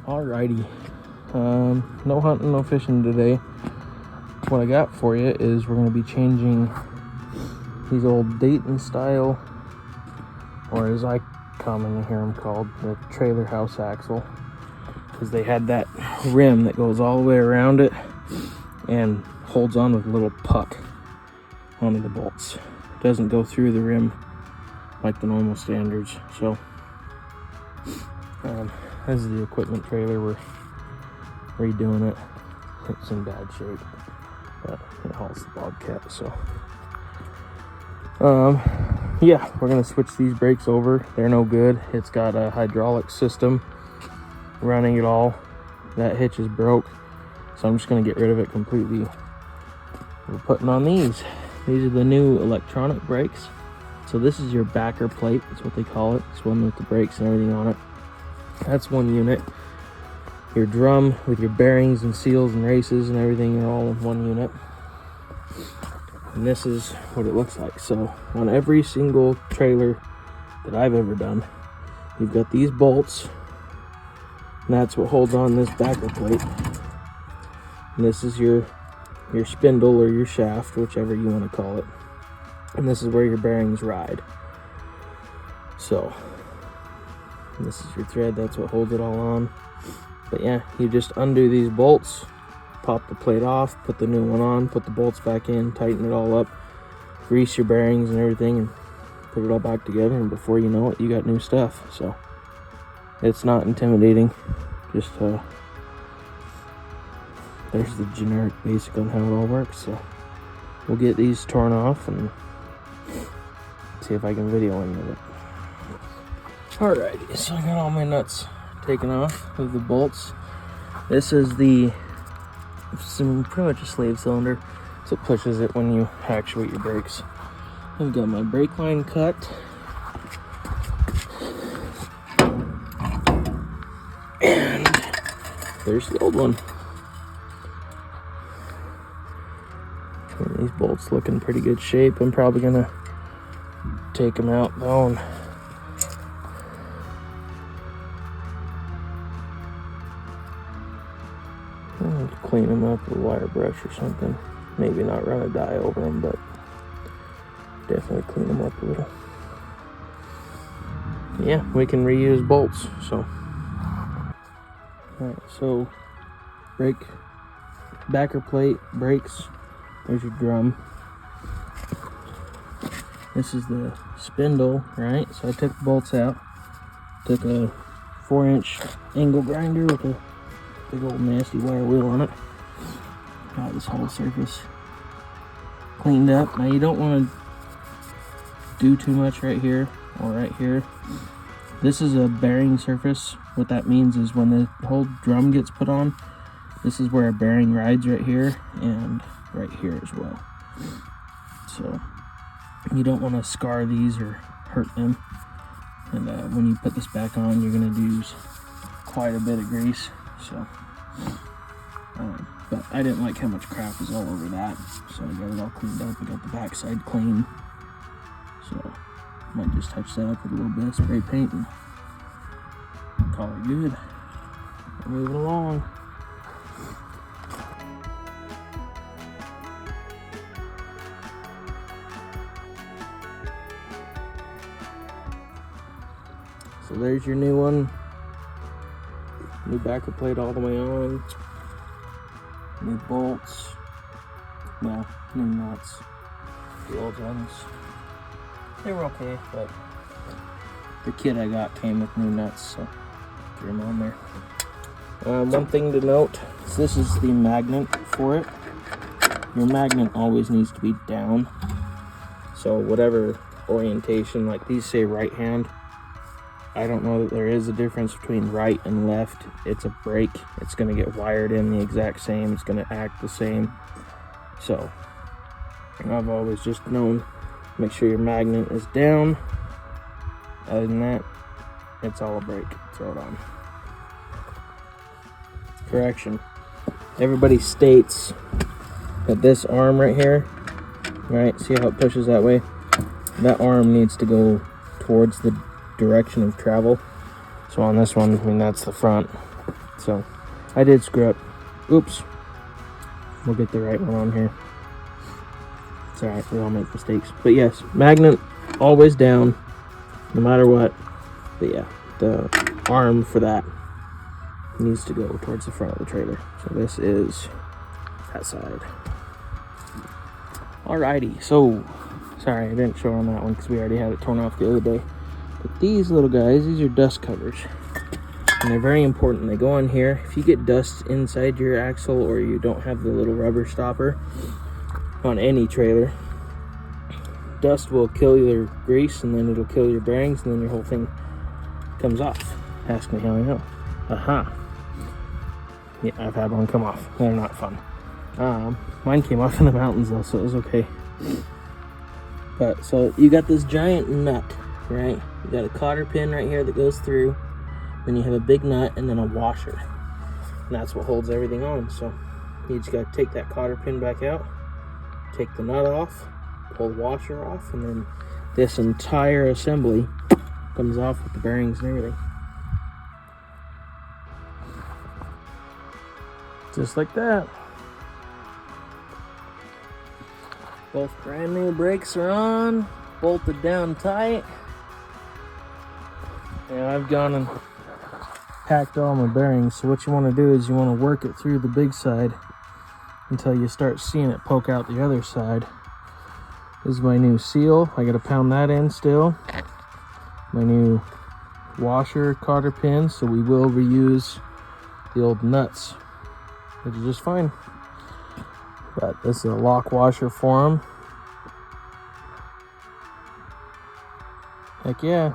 Alrighty, no hunting, no fishing today. What I got for you is we're going to be changing these old Dayton style, or as I commonly hear them called, the trailer house axle, because they had that rim that goes all the way around it and holds on with a little puck onto the bolts. It doesn't go through the rim like the normal standards. So this is the equipment trailer. We're redoing it. It's in bad shape, but it hauls the Bobcat. So yeah, we're gonna switch these brakes over. They're no good. It's got a hydraulic system running it all. That hitch is broke, so I'm just gonna get rid of it completely. We're putting on these. These are the new electronic brakes. So this is your backer plate. That's what they call it. It's one with the brakes and everything on it. That's one unit. Your drum with your bearings and seals and races and everything are all in one unit. And this is what it looks like. So on every single trailer that I've ever done, you've got these bolts, and that's what holds on this backer plate. And this is your spindle or your shaft, whichever you want to call it. And this is where your bearings ride. So this is your thread, that's what holds it all on. But yeah, you just undo these bolts, pop the plate off, put the new one on, put the bolts back in, tighten it all up, grease your bearings and everything, and put it all back together, and before you know it, you got new stuff. So it's not intimidating. Just there's the generic basic on how it all works. So we'll get these torn off and see if I can video any of it. Alrighty, so I got all my nuts taken off of the bolts. This is pretty much a slave cylinder, so it pushes it when you actuate your brakes. I've got my brake line cut. And there's the old one. And these bolts look in pretty good shape. I'm probably gonna take them out though and clean them up with a wire brush or something. Maybe not run a dye over them, but definitely clean them up a little. Yeah, we can reuse bolts. So alright, so brake, backer plate, brakes, there's your drum. This is the spindle, right? So I took the bolts out, took a 4-inch angle grinder with a big old nasty wire wheel on it. Got this whole surface cleaned up. Now you don't want to do too much right here or right here. This is a bearing surface. What that means is when the whole drum gets put on, this is where a bearing rides, right here and right here as well. So you don't want to scar these or hurt them. And when you put this back on, you're going to use quite a bit of grease. So but I didn't like how much crap was all over that, so I got it all cleaned up. I got the backside clean, so I might just touch that up with a little bit of spray paint and call it good. We're moving along. So there's your new one. New backer plate all the way on. New bolts. Well, new nuts. The old ones. They were okay, but the kit I got came with new nuts, so threw them on there. One thing to note is this is the magnet for it. Your magnet always needs to be down. So whatever orientation, like these say right hand, I don't know that there is a difference between right and left. It's a brake. It's going to get wired in the exact same. It's going to act the same. So I've always just known, make sure your magnet is down. Other than that, it's all a brake. Throw it on. Correction. Everybody states that this arm right here, right? See how it pushes that way? That arm needs to go towards the direction of travel. So on this one, I mean, that's the front. So I did screw up. Oops. We'll get the right one on here. It's alright, we all make mistakes. But yes, magnet always down, no matter what. But yeah, the arm for that needs to go towards the front of the trailer. So this is that side. Alrighty, so sorry I didn't show on that one because we already had it torn off the other day. But these little guys, these are dust covers. And they're very important. They go on here. If you get dust inside your axle or you don't have the little rubber stopper on any trailer, dust will kill your grease and then it'll kill your bearings and then your whole thing comes off. Ask me how I know. Aha. Yeah, I've had one come off. They're not fun. Mine came off in the mountains though, so it was okay. But so you got this giant nut, right? You got a cotter pin right here that goes through. Then you have a big nut and then a washer. And that's what holds everything on. So you just got to take that cotter pin back out, take the nut off, pull the washer off, and then this entire assembly comes off with the bearings and everything. Just like that. Both brand new brakes are on, bolted down tight. And I've gone and packed all my bearings. So what you want to do is you want to work it through the big side until you start seeing it poke out the other side. This is my new seal. I got to pound that in still. My new washer cotter pin, so we will reuse the old nuts, which is just fine. But this is a lock washer for them. Heck yeah.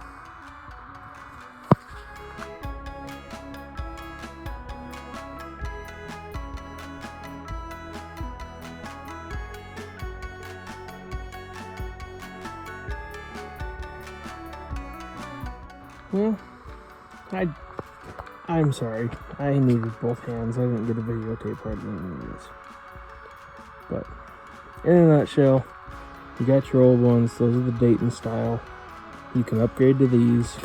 Yeah, I'm sorry. I needed both hands. I didn't get a videotape part of any of this. But in a nutshell, you got your old ones. Those are the Dayton style. You can upgrade to these.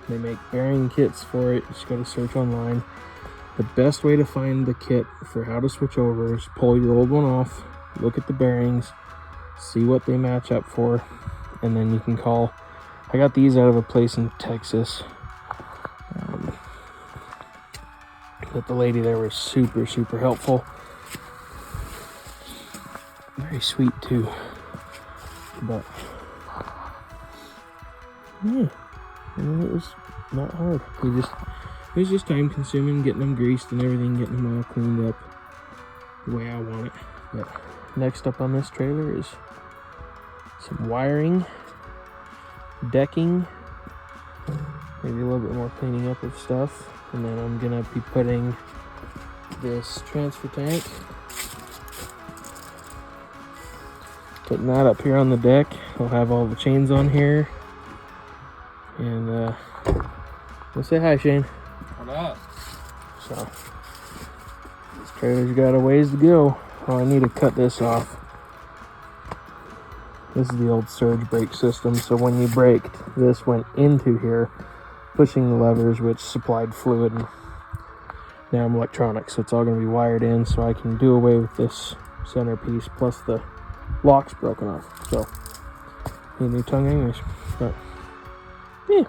They make bearing kits for it. You just gotta search online. The best way to find the kit for how to switch over is pull your old one off, look at the bearings, see what they match up for, and then you can call. I got these out of a place in Texas. But the lady there was super helpful. Very sweet too. But yeah, I mean, it was not hard. It was just time consuming, getting them greased and everything, getting them all cleaned up the way I want it. But next up on this trailer is some wiring, decking, maybe a little bit more cleaning up of stuff, and then I'm gonna be putting this transfer tank, putting that up here on the deck. I'll have all the chains on here, and we'll say hi, Shane. What up? So this trailer's got a ways to go. Oh, I need to cut this off. This is the old surge brake system, so when you braked, this went into here, pushing the levers, which supplied fluid. And now I'm electronic, so it's all going to be wired in, so I can do away with this centerpiece, plus the lock's broken off. So, need a new tongue anyways. But, yeah.